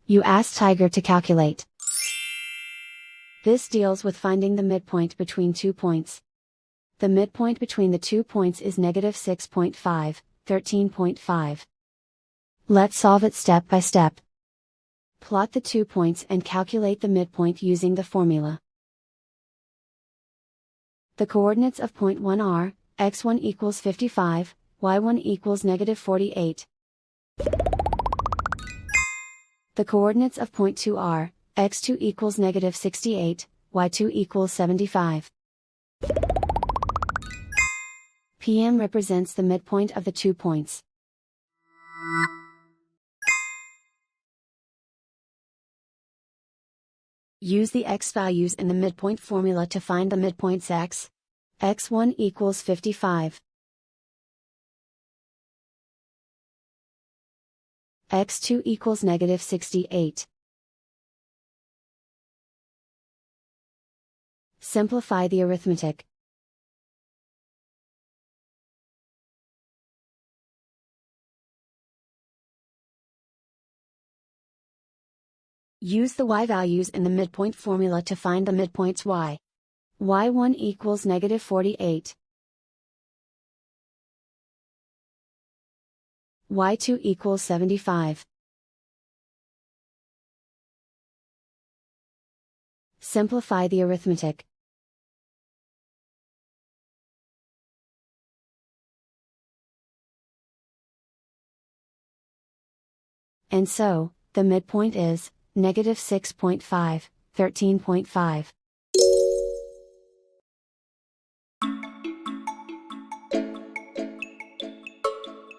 You ask Tiger to calculate. This deals with finding the midpoint between 2 points. The midpoint between the 2 points is -6.5, 13.5. Let's solve it step by step. Plot the 2 points and calculate the midpoint using the formula. The coordinates of point 1 are, x1 equals 55, y1 equals -48. The coordinates of point 2 are, x2 equals -68, y2 equals 75. PM represents the midpoint of the 2 points. Use the x values in the midpoint formula to find the midpoints x. x1 equals 55. x2 equals -68. Simplify the arithmetic. Use the y values in the midpoint formula to find the midpoints y. y1 equals -48. y2 equals 75. Simplify the arithmetic. And so, the midpoint is, -6.5, 13.5.